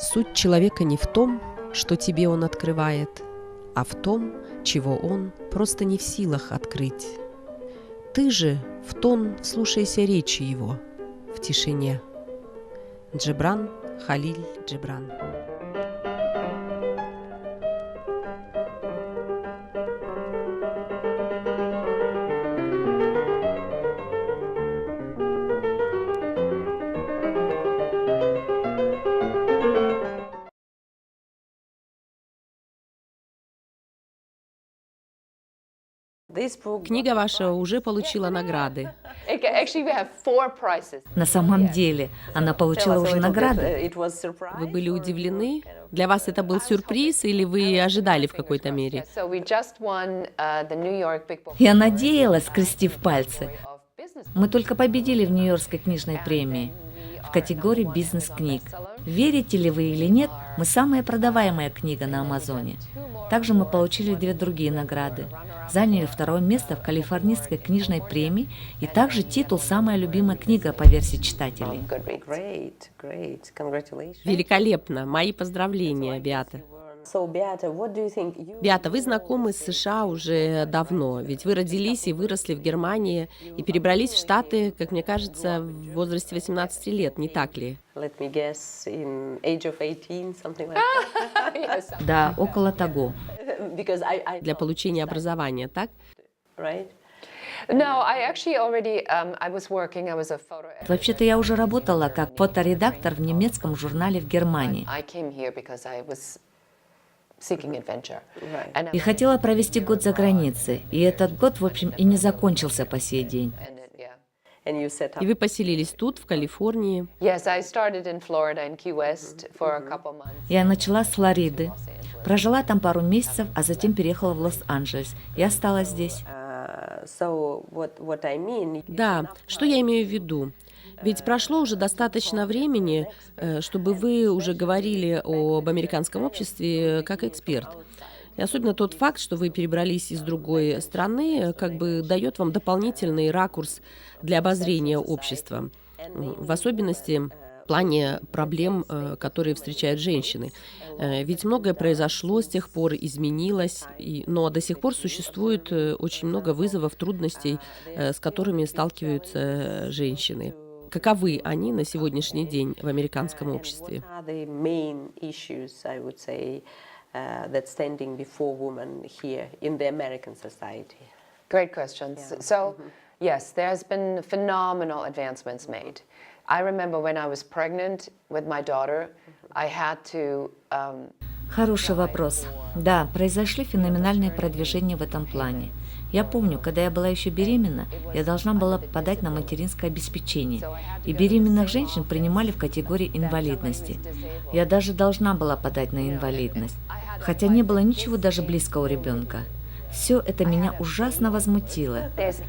Суть человека не в том, что тебе он открывает, а в том, чего он просто не в силах открыть. Ты же в тон вслушайся речи его, в тишине. Джебран Халиль Джебран. Книга ваша уже получила награды. На самом деле, она получила уже награды. Вы были удивлены? Для вас это был сюрприз или вы ожидали в какой-то мере? Я надеялась, скрестив пальцы. Мы только победили в Нью-Йоркской книжной премии в категории бизнес-книг. Верите ли вы или нет, мы самая продаваемая книга на Амазоне. Также мы получили 2 другие награды. Заняли 2-е место в Калифорнийской книжной премии и также титул «Самая любимая книга» по версии читателей. Великолепно! Мои поздравления, Беата. Беата, вы знакомы с США уже давно, ведь вы родились и выросли в Германии и перебрались в Штаты, как мне кажется, в возрасте 18 лет, не так ли? Да, около того. Для получения образования, так? Вообще-то я уже работала как фоторедактор в немецком журнале в Германии. И хотела провести год за границей, и этот год, в общем, и не закончился по сей день. И вы поселились тут, в Калифорнии. Я начала с Флориды, прожила там пару месяцев, а затем переехала в Лос-Анджелес и осталась здесь. Да, что я имею в виду? Ведь прошло уже достаточно времени, чтобы вы уже говорили об американском обществе как эксперт. И особенно тот факт, что вы перебрались из другой страны, как бы дает вам дополнительный ракурс для обозрения общества, в особенности в плане проблем, которые встречают женщины. Ведь многое произошло с тех пор, изменилось, но до сих пор существует очень много вызовов, трудностей, с которыми сталкиваются женщины. Каковы они на сегодняшний день в американском обществе? Great questions. So, yes, there's been phenomenal advancements made. I remember when I was pregnant with my daughter, I had to. Хороший вопрос. Да, произошли феноменальные продвижения в этом плане. Я помню, когда я была еще беременна, я должна была подать на материнское обеспечение, и беременных женщин принимали в категории инвалидности. Я даже должна была подать на инвалидность, хотя не было ничего даже близко у ребенка. Все это меня ужасно возмутило. There's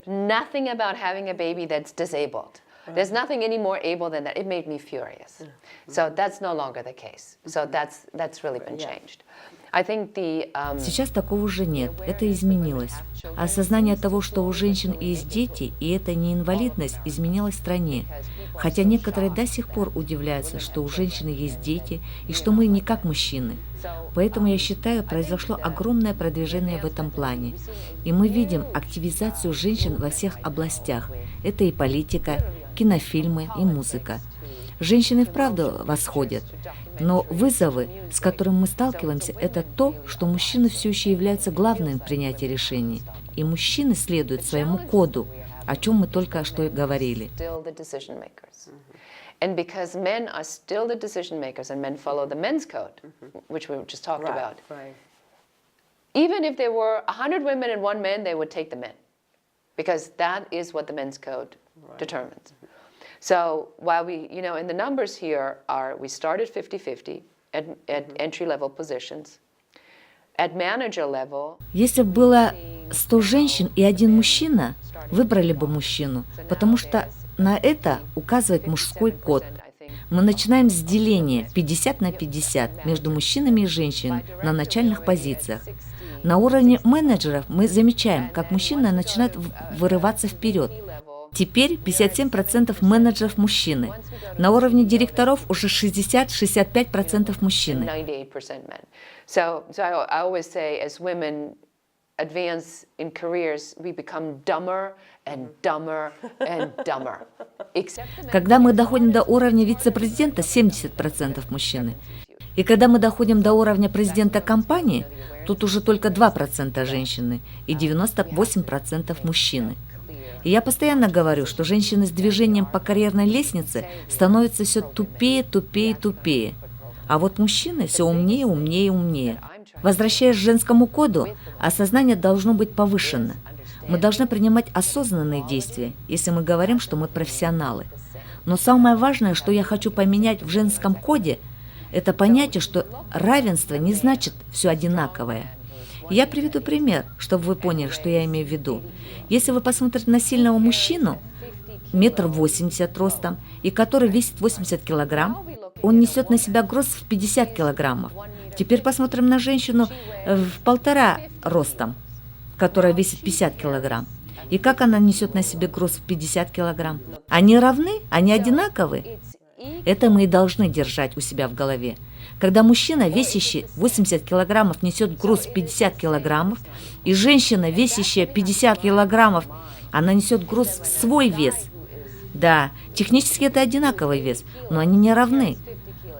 nothing any more able than that. It made me furious. So that's no longer the case. So that's really been changed. I think Сейчас такого уже нет, это изменилось. Осознание того, что у женщин есть дети, и это не инвалидность, изменилось в стране. Хотя некоторые до сих пор удивляются, что у женщины есть дети, и что мы не как мужчины. Поэтому, я считаю, произошло огромное продвижение в этом плане. И мы видим активизацию женщин во всех областях. Это и политика, кинофильмы, и музыка. Женщины вправду восходят. Но вызовы, с которыми мы сталкиваемся, это то, что мужчины все еще являются главным в принятии решений. И мужчины следуют своему коду, о чем мы только что и говорили. And because men are still the decision makers and men follow the men's code, which we just talked about. Even if there were 100 women and 1 man, they would take the men. Because that is what the men's code determines. So while we, and the numbers here are, we started 50-50 at entry-level positions. At manager level... Если бы было 100 женщин и 1 мужчина, выбрали бы мужчину, потому что на это указывает мужской код. Мы начинаем с деления 50 на 50 между мужчинами и женщинами на начальных позициях. На уровне менеджеров мы замечаем, как мужчины начинают вырываться вперед. Теперь 57% менеджеров мужчины. На уровне директоров уже 60-65% мужчины. 98% men. So I always say, as women advance in careers, we become dumber and dumber and dumber. Except the men. Когда мы доходим до уровня вице-президента, 70% мужчины. И когда мы доходим до уровня президента компании, тут уже только 2% женщины и 98% мужчины. И я постоянно говорю, что женщины с движением по карьерной лестнице становятся все тупее, тупее, тупее. А вот мужчины все умнее, умнее, умнее. Возвращаясь к женскому коду, осознание должно быть повышено. Мы должны принимать осознанные действия, если мы говорим, что мы профессионалы. Но самое важное, что я хочу поменять в женском коде, это понятие, что равенство не значит все одинаковое. Я приведу пример, чтобы вы поняли, что я имею в виду. Если вы посмотрите на сильного мужчину, 1,80 м ростом, и который весит 80 килограмм, он несет на себя груз в 50 килограммов. Теперь посмотрим на женщину в 1,5 ростом, которая весит 50 килограмм. И как она несет на себе груз в 50 килограмм? Они равны? Они одинаковы? Это мы и должны держать у себя в голове. Когда мужчина, весящий 80 килограммов, несет груз в 50 килограммов, и женщина, весящая 50 килограммов, она несет груз в свой вес. Да, технически это одинаковый вес, но они не равны.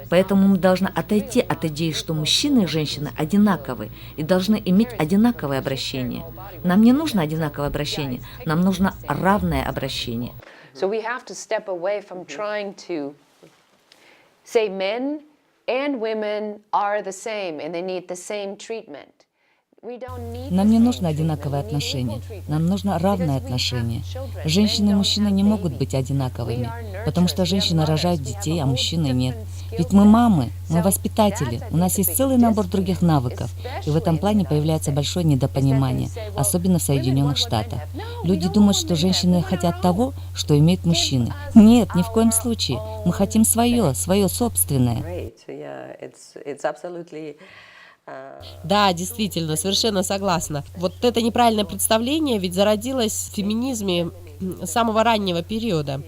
Поэтому мы должны отойти от идеи, что мужчины и женщины одинаковы и должны иметь одинаковое обращение. Нам не нужно одинаковое обращение, нам нужно равное обращение. So we have to step away from trying to say men and women are the same and they need the same treatment. Нам не нужно одинаковое отношение, нам нужно равное отношение. Женщины и мужчины не могут быть одинаковыми, потому что женщины рожают детей, а мужчины нет. Ведь мы мамы, мы воспитатели, у нас есть целый набор других навыков, и в этом плане появляется большое недопонимание, особенно в Соединенных Штатах. Люди думают, что женщины хотят того, что имеют мужчины. Нет, ни в коем случае. Мы хотим свое собственное. Да, действительно, совершенно согласна. Вот это неправильное представление ведь зародилось в феминизме с самого раннего периода.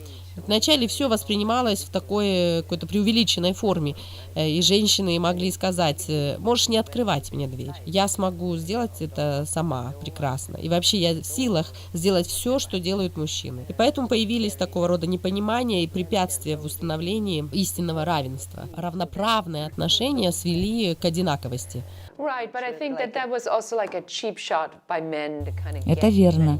Вначале все воспринималось в такой какой-то преувеличенной форме, и женщины могли сказать: можешь не открывать мне дверь, я смогу сделать это сама прекрасно, и вообще я в силах сделать все, что делают мужчины. И поэтому появились такого рода непонимания и препятствия в установлении истинного равенства. Равноправные отношения свели к одинаковости. Это верно.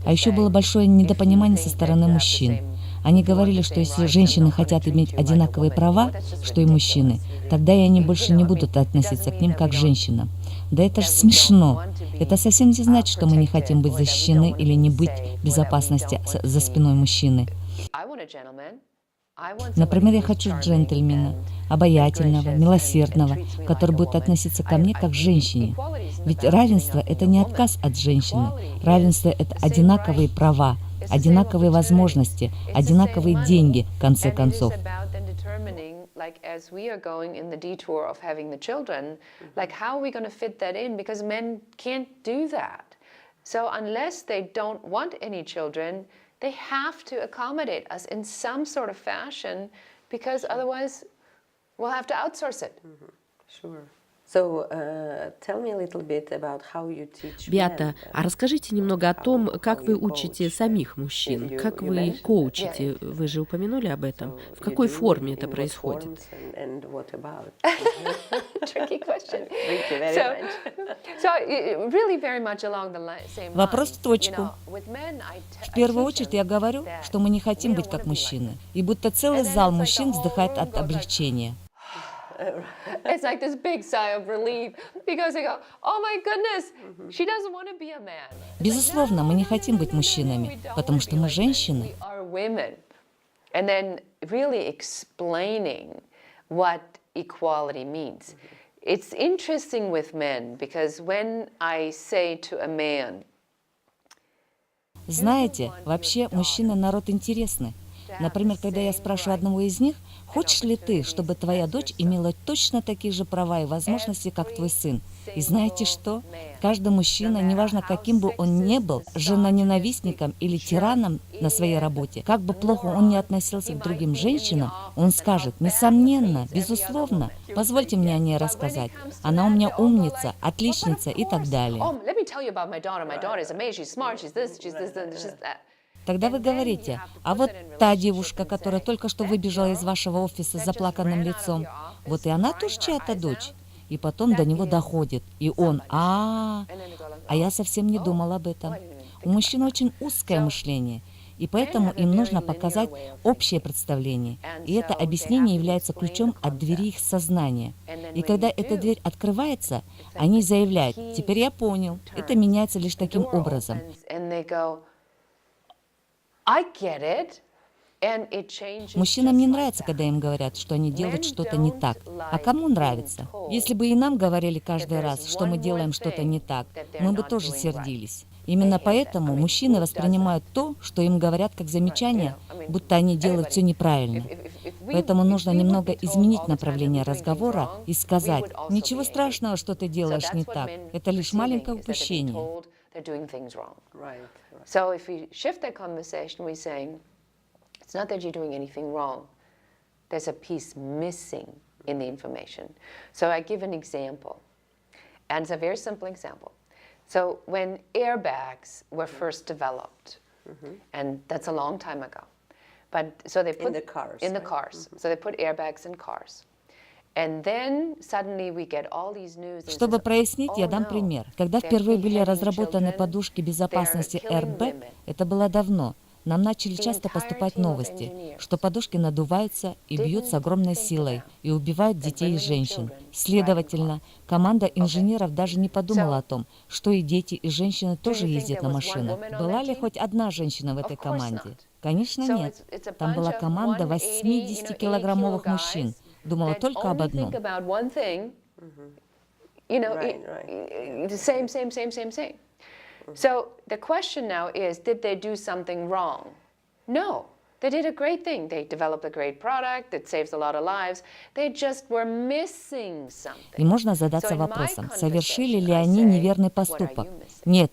А еще было большое недопонимание со стороны мужчин. Они говорили, что если женщины хотят иметь одинаковые права, что и мужчины, тогда и они больше не будут относиться к ним как к женщинам. Да это же смешно. Это совсем не значит, что мы не хотим быть защищены или не быть в безопасности за спиной мужчины. Например, я хочу джентльмена, обаятельного, милосердного, который будет относиться ко мне как к женщине. Ведь равенство – это не отказ от женщины. Равенство – это одинаковые права, одинаковые возможности, одинаковые деньги, в конце концов. Like as we are going in the detour of having the children, like how are we going to fit that in? Because men can't do that. So unless they don't want any children, they have to accommodate us in some sort of fashion, because otherwise we'll have to outsource it. Sure. So, tell me a little bit about how you teach Беата, а расскажите немного о том, как вы учите самих мужчин, как вы их коучите, вы же упомянули об этом, в какой форме это происходит? Tricky question. So really very much along the same Вопрос в lines. точку. With men, В первую очередь я говорю, что мы не хотим быть как мужчины, и будто целый зал мужчин вздыхает от облегчения. It's like this big sigh of relief because they go, oh my goodness, she doesn't want to be a man. Безусловно, мы не хотим быть мужчинами, потому что мы женщины. We are women. And then really explaining what equality means. It's interesting with men because when I say to a man, Знаете, вообще мужчины народ интересный. Например, когда я спрашиваю одного из них, хочешь ли ты, чтобы твоя дочь имела точно такие же права и возможности, как твой сын? И знаете что? Каждый мужчина, неважно каким бы он ни был, женоненавистником или тираном на своей работе, как бы плохо он ни относился к другим женщинам, он скажет, несомненно, безусловно, позвольте мне о ней рассказать. Она у меня умница, отличница и так далее. Oh, let me tell you about my daughter. My daughter is amazing. She's smart. She's this. She's this. She's that. Тогда вы говорите, а вот та девушка, которая только что выбежала из вашего офиса с заплаканным лицом, вот и она тоже чья-то дочь. И потом до него доходит, и он, а я совсем не думал об этом. У мужчин очень узкое мышление, и поэтому им нужно показать общее представление. И это объяснение является ключом от двери их сознания. И когда эта дверь открывается, они заявляют, теперь я понял, это меняется лишь таким образом. I get it. And it changes. Мужчинам не нравится, когда им говорят, что они делают что-то не так. А кому нравится? Если бы и нам говорили каждый раз, что мы делаем что-то не так, мы бы тоже сердились. Именно поэтому мужчины воспринимают то, что им говорят как замечание, будто они делают все неправильно. Поэтому нужно немного изменить направление разговора и сказать, ничего страшного, что ты делаешь не так, это лишь маленькое упущение. So if we shift that conversation, we're saying, it's not that you're doing anything wrong. There's a piece missing in the information. So I give an example, and it's a very simple example. So when airbags were first developed, and that's a long time ago, but so they put In the cars, in the right? cars. So they put airbags in cars. And then suddenly we get all these news. and Чтобы says, прояснить, я "Oh, дам no, пример. Когда they're впервые были beheading разработаны children, подушки безопасности they're killing Airbag, women." это было давно. Нам начали The часто entire поступать team of новости, engineers что подушки надуваются и бьют с огромной силой, и убивают детей и женщин. Следовательно, команда инженеров даже не подумала о том, что и дети, и женщины тоже ездят на машинах. Была ли хоть одна женщина в этой команде? Конечно, нет. Там была команда 80-килограммовых мужчин. Думала только об одном. Same. So the question now is, did they do something wrong? No. They did a great thing. They developed a great product that saves a lot of lives. They just were missing something. И можно задаться вопросом, совершили ли они неверный поступок? Нет.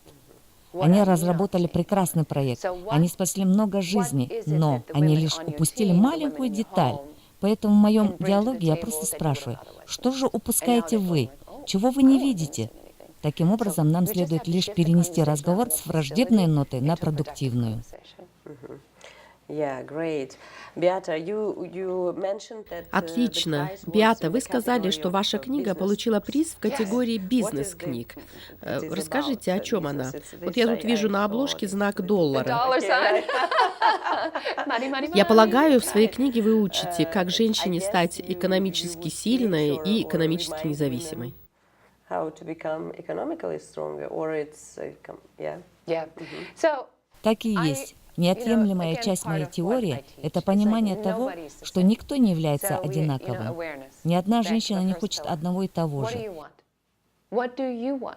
Они разработали прекрасный проект, они спасли много жизней, но они лишь упустили маленькую деталь. Поэтому в моем диалоге я просто спрашиваю, что же упускаете вы? Чего вы не видите? Таким образом, нам следует лишь перенести разговор с враждебной ноты на продуктивную. Отлично. Беата, вы сказали, что ваша книга получила приз в категории бизнес-книг. Расскажите, о чем она? Вот я тут вижу на обложке знак доллара. Dollar sign. Money. Я полагаю, в своей книге вы учите, как женщине стать экономически сильной и экономически независимой. How to become economically stronger, or it's Yeah. So Так и есть. Неотъемлемая часть моей теории – это понимание того, что никто не является одинаковым. Ни одна женщина не хочет одного и того what do же. you want? What do you want?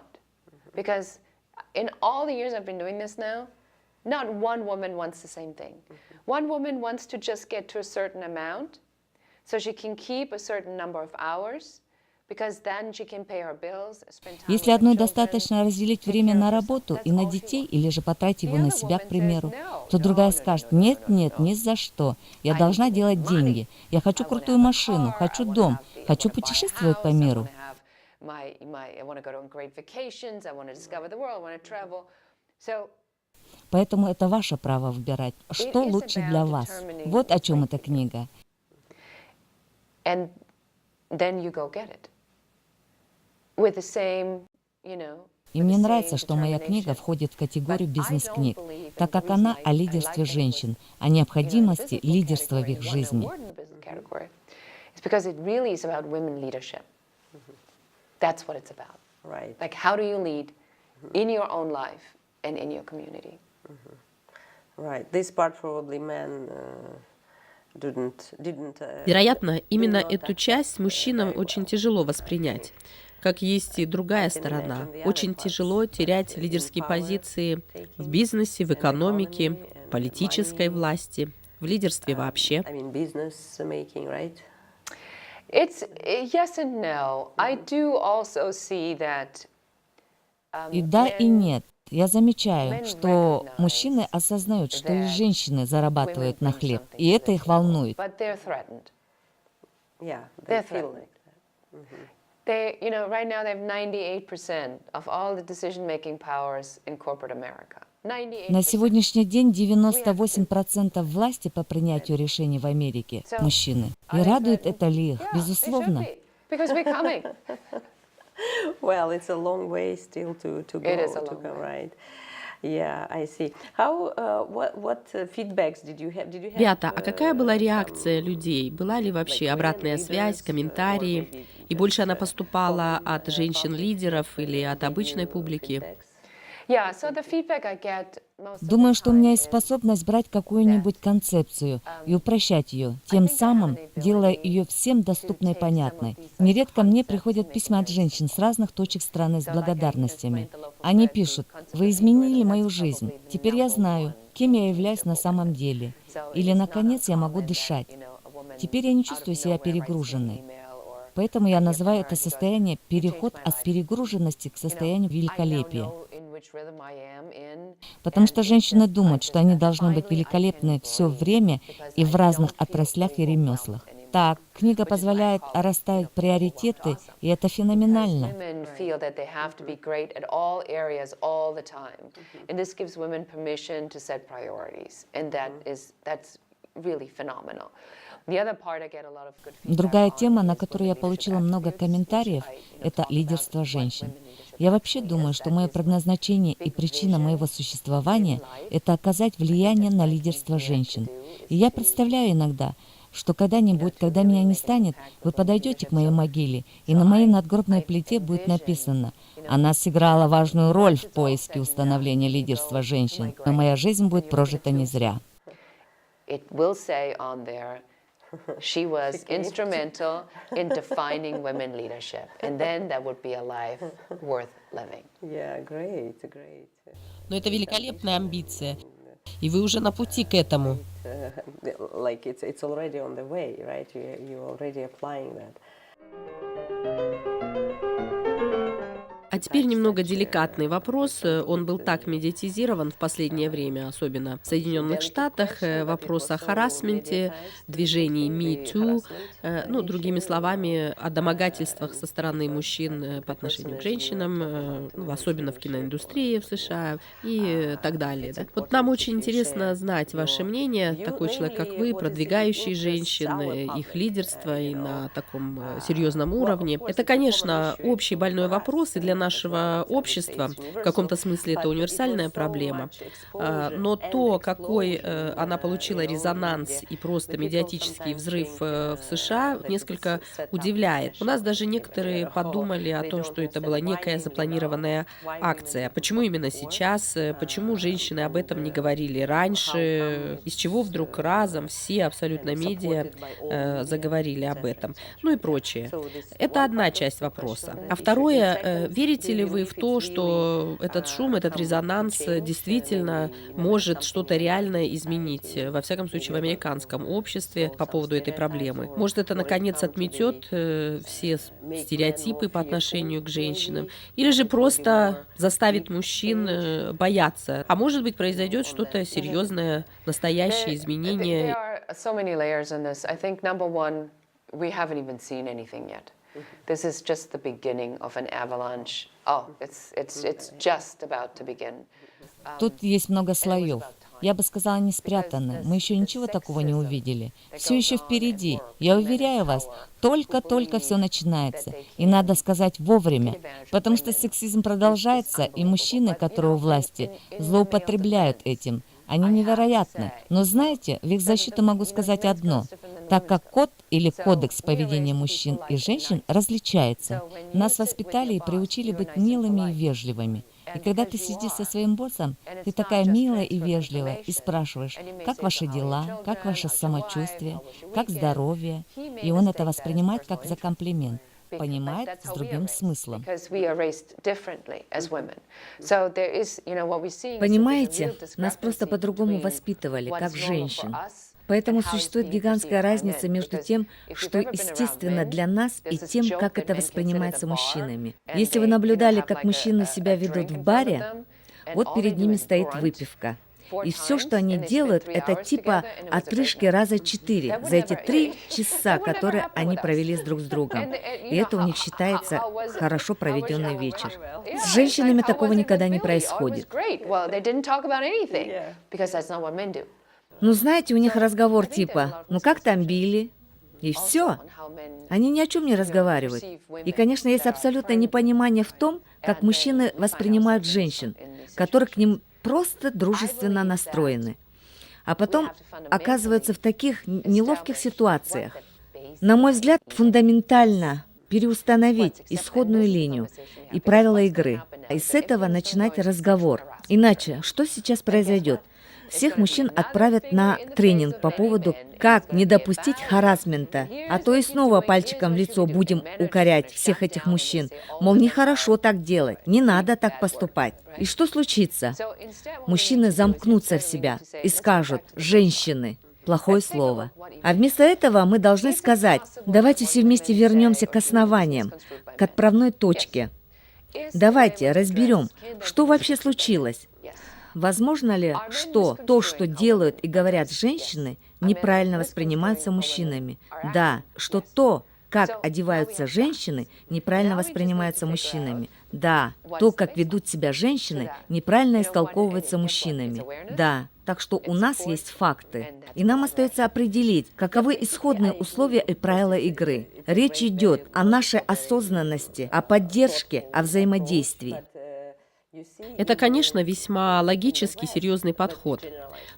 Because in all the years I've been doing this now, not one woman wants the same thing. One woman wants to just get to a certain amount so she can keep a certain number of hours. Если одной достаточно разделить время на работу и на детей, или же потратить его на себя, к примеру, то другая скажет, нет, ни за что, я должна делать деньги, я хочу крутую машину, хочу дом, хочу путешествовать по миру. Поэтому это ваше право выбирать, что лучше для вас. Вот о чем эта книга. И мне нравится, что моя книга входит в категорию бизнес-книг, так как она о лидерстве женщин, о необходимости лидерства в их жизни. Like, how do you lead in your own life and in your community? Right. This part probably men didn't. Вероятно, именно эту часть мужчинам очень тяжело воспринять. Как есть и другая сторона. Очень тяжело терять лидерские позиции в бизнесе, в экономике, политической власти, в лидерстве вообще. I mean, business making, right? It's yes and no. I do also see that. И да, и нет. Я замечаю, что мужчины осознают, что и женщины зарабатывают на хлеб, и это их волнует. But they're threatened. Yeah, They're they feel threatened. like that. They, right now they have 98% of all the decision-making powers in corporate America. 98%. На сегодняшний день 98% власти по принятию решений в Америке – мужчины. И радует это ли их? Yeah, it should Безусловно. be, because we're coming. Well, it's a long way still to go, It is a to long come, way. right? Yeah, I see. How, what feedbacks did you have? Did you have? Беата, а какая была реакция людей? Была ли вообще обратная связь, комментарии? И больше она поступала от женщин-лидеров или от обычной публики? Yeah, so the feedback I get most of the Думаю, что у меня есть time is, способность брать какую-нибудь концепцию и упрощать ее, тем самым делая ее всем доступной и понятной. Нередко мне приходят письма от женщин с разных точек страны с благодарностями. Они пишут: «Вы изменили мою жизнь. Теперь я знаю, кем я являюсь на самом деле». Или, наконец, я могу дышать. Теперь я не чувствую себя перегруженной. Поэтому я называю это состояние переход от перегруженности к состоянию великолепия. Потому что женщины думают, что они должны быть великолепны все время и в разных отраслях и ремеслах. Так, книга позволяет расставить приоритеты, и это феноменально. Women feel that they have to be great at all areas all the time, and this gives women permission to set priorities, and that's really phenomenal. The other part I get a lot of good feedback Другая on тема, на is которую я for the получила leadership много experts комментариев, to, это talk about лидерство what женщин. women leadership Я вообще means. думаю, что мое предназначение и причина моего существования – это оказать влияние на лидерство женщин. И я представляю иногда, что когда-нибудь, когда меня не станет, вы подойдете к моей могиле, и на моей надгробной плите будет написано: «Она сыграла важную роль в поиске установления лидерства женщин, но моя жизнь будет прожита не зря». It will say on there, she was instrumental in defining women leadership, and then that would be a life worth living. Yeah, great, great. Но это великолепная амбиция, и вы уже на пути к этому. Like it's already on the way, right? You're already applying that. А теперь немного деликатный вопрос. Он был так медиатизирован в последнее время, особенно в Соединенных Штатах. Вопрос о харассменте, движении Me Too, другими словами, о домогательствах со стороны мужчин по отношению к женщинам, особенно в киноиндустрии в США и так далее. Да? Вот нам очень интересно знать ваше мнение, такой человек, как вы, продвигающий женщин, их лидерство и на таком серьезном уровне. Это, конечно, общий больной вопрос и для нашего общества. В каком-то смысле это универсальная проблема. Но то, какой она получила резонанс и просто медиатический взрыв в США, несколько удивляет. У нас даже некоторые подумали о том, что это была некая запланированная акция. Почему именно сейчас? Почему женщины об этом не говорили раньше? Из чего вдруг разом все абсолютно медиа заговорили об этом? Ну и прочее. Это одна часть вопроса. А второе, верите ли вы в то, что этот шум, этот резонанс действительно может что-то реальное изменить, во всяком случае в американском обществе по поводу этой проблемы? Может, это наконец отметет все стереотипы по отношению к женщинам? Или же просто заставит мужчин бояться? А может быть, произойдет что-то серьезное, настоящее изменение? There are so many layers in this. I think number one, we haven't even seen anything yet. This is just the beginning of an avalanche. Oh, it's just about to begin. Тут есть много слоев. Я бы сказала, не спрятаны. Мы еще ничего такого не увидели. Все еще впереди. Я уверяю вас, только-только все начинается. И надо сказать вовремя. Потому что сексизм продолжается, и мужчины, которые у власти, злоупотребляют этим. Они невероятны. Но знаете, в их защиту могу сказать одно. Так как код или кодекс поведения мужчин и женщин различается. Нас воспитали и приучили быть милыми и вежливыми. И когда ты сидишь со своим боссом, ты такая милая и вежливая, и спрашиваешь, как ваши дела, как ваше самочувствие, как здоровье. И он это воспринимает как за комплимент. Понимает с другим смыслом. Понимаете, нас просто по-другому воспитывали, как женщин. Поэтому существует гигантская разница между тем, что естественно для нас, и тем, как это воспринимается мужчинами. Если вы наблюдали, как мужчины себя ведут в баре, вот перед ними стоит выпивка. И все, что они делают, это типа отрыжки раза 4 за эти 3 часа, которые они провели друг с другом. И это у них считается хорошо проведенный вечер. С женщинами такого никогда не происходит. Ну, знаете, у них разговор типа «ну как там Билли?» И все. Они ни о чем не разговаривают. И, конечно, есть абсолютное непонимание в том, как мужчины воспринимают женщин, которые к ним просто дружественно настроены, а потом оказываются в таких неловких ситуациях. На мой взгляд, фундаментально переустановить исходную линию и правила игры, и с этого начинать разговор. Иначе, что сейчас произойдет? Всех мужчин отправят на тренинг по поводу, как не допустить харассмента, а то и снова пальчиком в лицо будем укорять всех этих мужчин. Мол, нехорошо так делать, не надо так поступать. И что случится? Мужчины замкнутся в себя и скажут «женщины». Плохое слово. А вместо этого мы должны сказать «давайте все вместе вернемся к основаниям, к отправной точке. Давайте разберем, что вообще случилось. Возможно ли, что то, что делают и говорят женщины, неправильно воспринимается мужчинами? Да, что то, как одеваются женщины, неправильно воспринимается мужчинами. Да, то, как ведут себя женщины, неправильно истолковывается мужчинами. Да, так что у нас есть факты. И нам остается определить, каковы исходные условия и правила игры. Речь идет о нашей осознанности, о поддержке, о взаимодействии. Это, конечно, весьма логический, серьезный подход.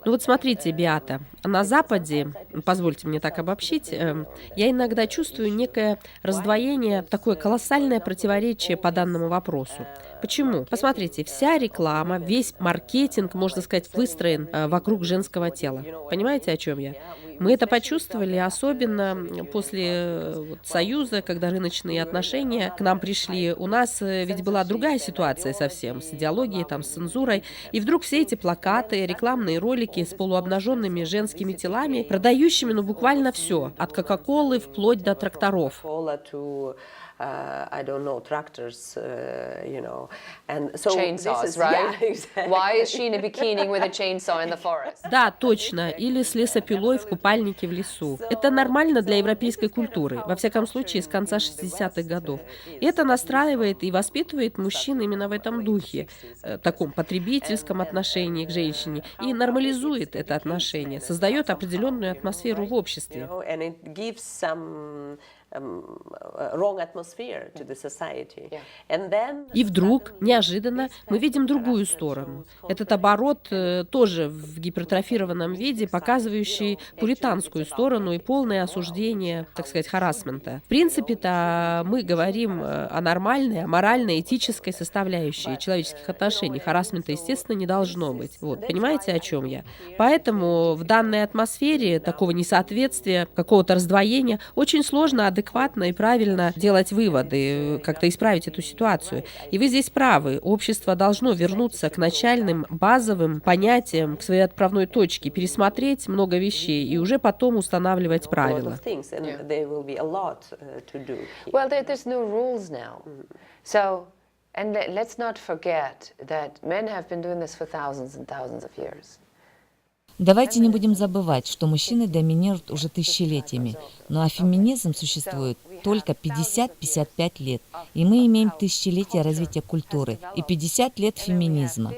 Ну вот смотрите, Беата, на Западе, позвольте мне так обобщить, я иногда чувствую некое раздвоение, такое колоссальное противоречие по данному вопросу. Почему? Посмотрите, вся реклама, весь маркетинг, можно сказать, выстроен вокруг женского тела. Понимаете, о чем я? Мы это почувствовали, особенно после Союза, когда рыночные отношения к нам пришли. У нас ведь была другая ситуация совсем, с идеологией, там, с цензурой. И вдруг все эти плакаты, рекламные ролики с полуобнаженными женскими телами, продающими, ну, буквально все, от Кока-Колы вплоть до тракторов. I don't know, tractors, you know, and so chainsaws, right? Yeah, exactly. Why is she in a bikini with a chainsaw in the forest? Да, точно. Или с лесопилой в купальнике в лесу. Это нормально для европейской культуры, во всяком случае, с конца 60-х годов. И это настраивает и воспитывает мужчин именно в этом духе, таком потребительском отношении к женщине, и нормализует это отношение, создает определенную атмосферу в обществе. И вдруг, неожиданно, мы видим другую сторону. Этот оборот тоже в гипертрофированном виде, показывающий пуританскую сторону и полное осуждение, так сказать, харассмента. В принципе-то мы говорим о нормальной, о моральной, этической составляющей человеческих отношений. Харассмента, естественно, не должно быть. Вот, понимаете, о чем я? Поэтому в данной атмосфере такого несоответствия, какого-то раздвоения, очень сложно адекватно и правильно делать выводы, как-то исправить эту ситуацию. И вы здесь правы. Общество должно вернуться к начальным базовым понятиям, к своей отправной точке, пересмотреть много вещей и уже потом устанавливать правила. Well, there's no rules now. So, and let's not forget that men have been doing this for thousands and thousands of years. Давайте не будем забывать, что мужчины доминируют уже тысячелетиями, ну а феминизм существует только 50-55 лет, и мы имеем тысячелетия развития культуры и 50 лет феминизма.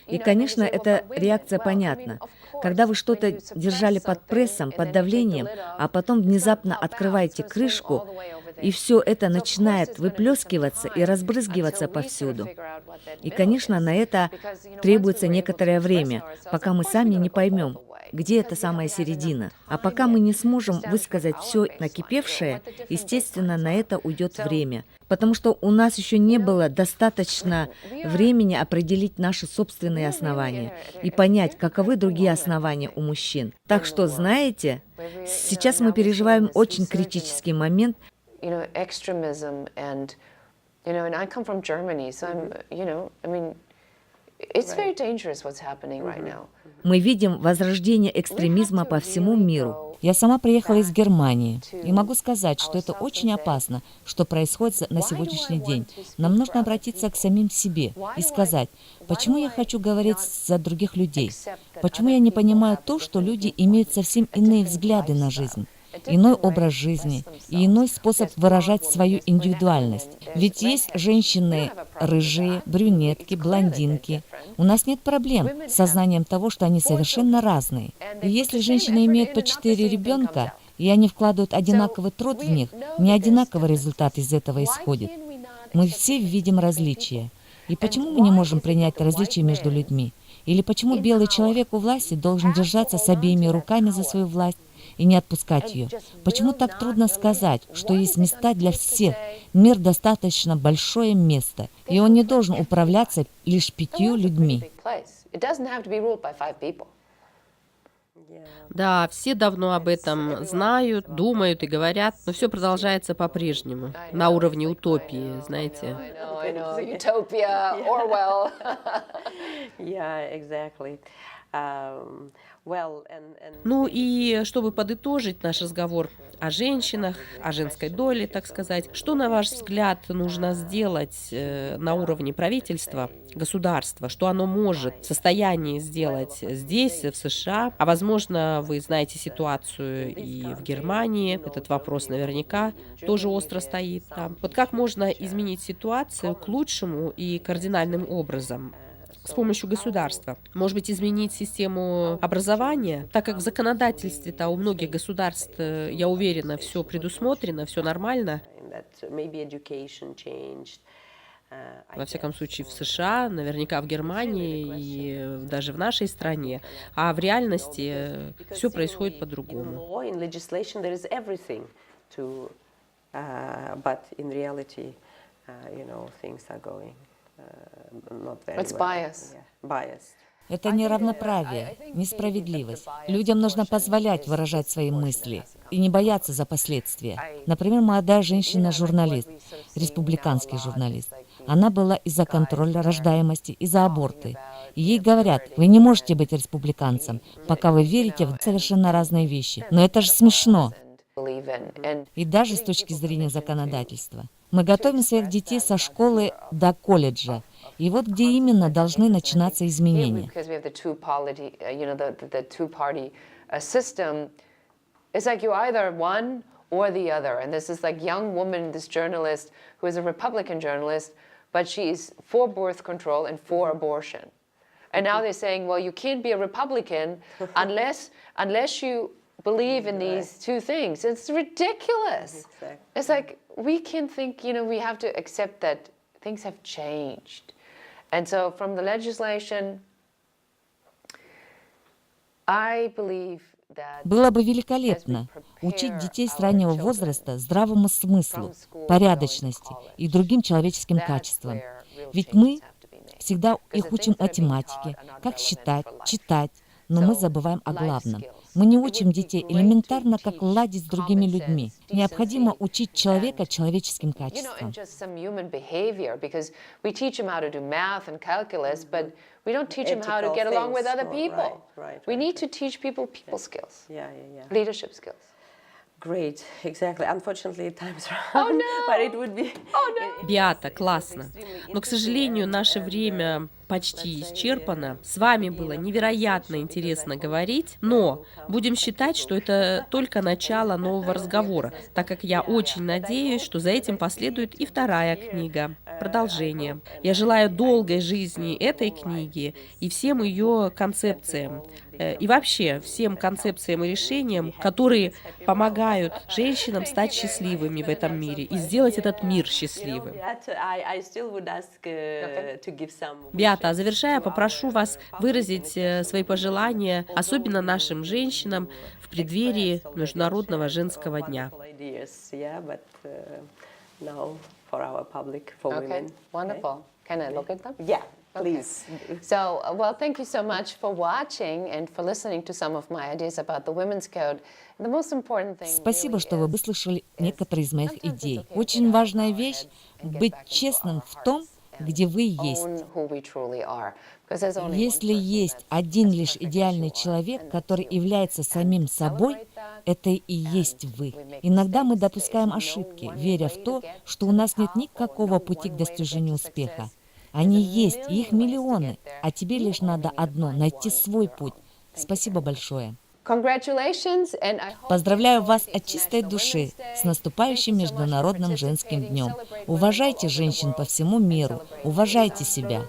И, конечно, эта реакция понятна. Когда вы что-то держали под прессом, под давлением, а потом внезапно открываете крышку, и все это начинает выплескиваться и разбрызгиваться повсюду. И, конечно, на это требуется некоторое время, пока мы сами не поймем, где эта самая середина. А пока мы не сможем высказать все накипевшее, естественно, на это уйдет время. Потому что у нас еще не было достаточно времени определить наши собственные основания и понять, каковы другие основания у мужчин. Так что, знаете, сейчас мы переживаем очень критический момент. Extremism and I come from Germany, so I'm, I mean, It's very dangerous what's happening right now. Мы видим возрождение экстремизма по всему миру. Я сама приехала из Германии и могу сказать, что это очень опасно, что происходит на сегодняшний день. Нам нужно обратиться к самим себе и сказать, почему я хочу говорить за других людей, почему я не понимаю то, что люди имеют совсем иные взгляды на жизнь, иной образ жизни и иной способ выражать свою индивидуальность. Ведь есть женщины рыжие, брюнетки, блондинки. У нас нет проблем с сознанием того, что они совершенно разные. И если женщины имеют по 4 ребенка, и они вкладывают одинаковый труд в них, не одинаковый результат из этого исходит. Мы все видим различия. И почему мы не можем принять различия между людьми? Или почему белый человек у власти должен держаться с обеими руками за свою власть и не отпускать ее? Почему так трудно сказать, что есть места для всех? Мир достаточно большое место, и он не должен управляться лишь 5 людьми. It doesn't have to be ruled by 5 people. Да, все давно об этом знают, думают и говорят, но все продолжается по-прежнему, на уровне утопии, знаете. I know, Utopia, Orwell. Yeah, exactly. Well, and Ну и чтобы подытожить наш разговор о женщинах, о женской доле, так сказать, что, на ваш взгляд, нужно сделать на уровне правительства, государства, что оно может в состоянии сделать здесь, в США, а возможно, вы знаете ситуацию и в Германии, этот вопрос наверняка тоже остро стоит там. Вот как можно изменить ситуацию к лучшему и кардинальным образом? С помощью государства. Может быть, изменить систему образования, так как в законодательстве-то у многих государств, я уверена, все предусмотрено, все нормально. Во всяком случае, в США, наверняка в Германии и даже в нашей стране. А в реальности все происходит по-другому. It's bias. Это неравноправие, несправедливость. Людям нужно позволять выражать свои мысли и не бояться за последствия. Например, молодая женщина-журналист, республиканский журналист. Она была из-за контроля рождаемости, из-за аборты. И ей говорят, вы не можете быть республиканцем, пока вы верите в совершенно разные вещи. Но это же смешно. И даже с точки зрения законодательства. Мы готовим своих детей со школы до колледжа. И вот где именно должны начинаться изменения. Because we have the two-party, the two-party system, it's like you're either one or the other. And this is like young woman, this journalist, who is a Republican journalist, but she's for birth control and for abortion. And now they're saying, well, you can't be a Republican unless you believe in these two things. It's ridiculous. Exactly. It's like we can think, we have to accept that things have changed. And so from the legislation, I believe that Было бы великолепно учить детей с раннего возраста здравому смыслу, порядочности и другим человеческим качествам. Ведь мы всегда их учим математике, как считать, читать, но мы забываем о главном. Мы не учим детей элементарно, как ладить с другими людьми. Необходимо учить человека человеческим качествам. We don't teach them how to get along with other people. We need to teach people skills, leadership skills. Great, exactly. Unfortunately, time's run. Oh, no. But it would be. Oh, no. Беата, классно. Но, к сожалению, наше время почти исчерпано. С вами было невероятно интересно говорить, но будем считать, что это только начало нового разговора, так как я очень надеюсь, что за этим последует и вторая книга, продолжение. Я желаю долгой жизни этой книги и всем ее концепциям, и вообще всем концепциям и решениям, которые помогают женщинам стать счастливыми в этом мире и сделать этот мир счастливым. Беата, завершая, попрошу вас выразить свои пожелания, особенно нашим женщинам, в преддверии Международного женского дня. Okay, wonderful. Can I look at them? Yeah, please. So, well, thank you so much for watching and for listening to some of my ideas about the Women's Code. The most important thing Спасибо, really что вы is выслушали некоторые из моих идей. Очень важная вещь — быть честным в том, где вы есть. own who we truly are. Because there's only Если есть один лишь идеальный человек, который является самим собой, это и есть вы. Иногда мы допускаем ошибки, веря в то, что у нас нет никакого пути к достижению успеха. Они есть, и их миллионы, а тебе лишь надо одно — найти свой путь. Спасибо большое. Congratulations, and I hope Поздравляю вас от чистой души с наступающим Международным женским днем. Уважайте женщин по всему миру, уважайте себя.